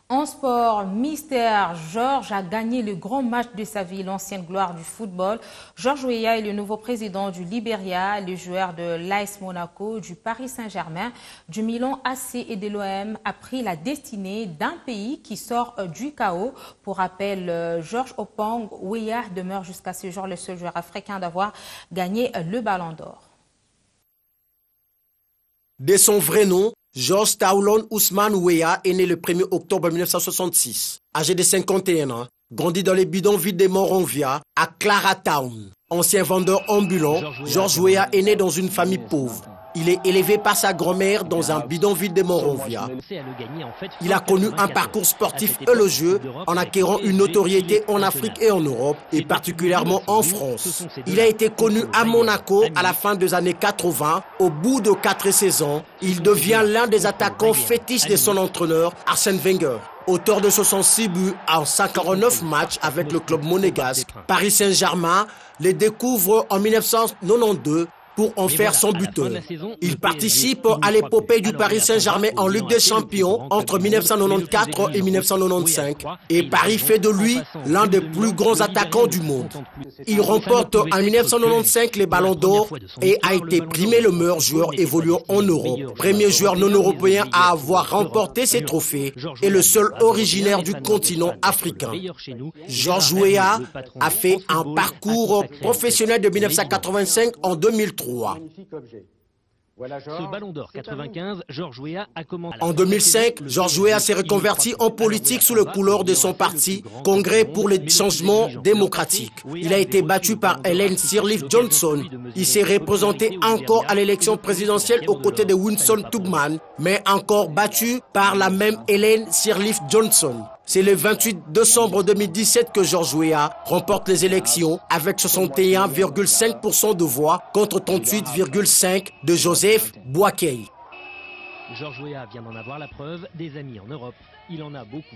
En sport, Mystère Georges a gagné le grand match de sa vie, l'ancienne gloire du football. Georges Weah est le nouveau président du Liberia, le joueur de l'AS Monaco, du Paris Saint-Germain, du Milan AC et de l'OM a pris la destinée d'un pays qui sort du chaos. Pour rappel, Georges Opong Weah demeure jusqu'à ce jour le seul joueur africain d'avoir gagné le Ballon d'Or. De son vrai nom, Georges Taoulon Ousmane Weah est né le 1er octobre 1966. Âgé de 51 ans, grandi dans les bidonvilles de Monrovia à Claratown. Ancien vendeur ambulant, Georges Weah est né dans une famille pauvre. Il est élevé par sa grand-mère dans un bidonville de Monrovia. Il a connu un parcours sportif élogieux en acquérant une notoriété en Afrique et en Europe, et particulièrement en France. Il a été connu à Monaco à la fin des années 80. Au bout de 4 saisons, il devient l'un des attaquants fétiches de son entraîneur, Arsène Wenger. Auteur de 66 buts en 59 matchs avec le club monégasque, Paris Saint-Germain le découvre en 1992 pour en faire son buteur. Il participe à l'épopée du Paris Saint-Germain en Ligue des Champions entre 1994 et 1995 et Paris fait de lui l'un des plus grands attaquants du monde. Il remporte en 1995 les Ballons d'Or et a été primé le meilleur joueur évoluant en Europe. Premier joueur non européen à avoir remporté ces trophées et le seul originaire du continent africain. Georges Weah a fait un parcours professionnel de 1985 en 2003. Ce Ballon d'Or 95, Georges Weah a commencé. En 2005, Georges Weah s'est reconverti en politique sous le couleur de son parti, Congrès pour les changements démocratiques. Il a été battu par Ellen Sirleaf Johnson. Il s'est représenté encore à l'élection présidentielle aux côtés de Winston Tubman, mais encore battu par la même Ellen Sirleaf Johnson. C'est le 28 décembre 2017 que Georges Weah remporte les élections avec 61,5% de voix contre 38,5% de Joseph Boakai. Georges Weah vient d'en avoir la preuve, des amis en Europe, il en a beaucoup.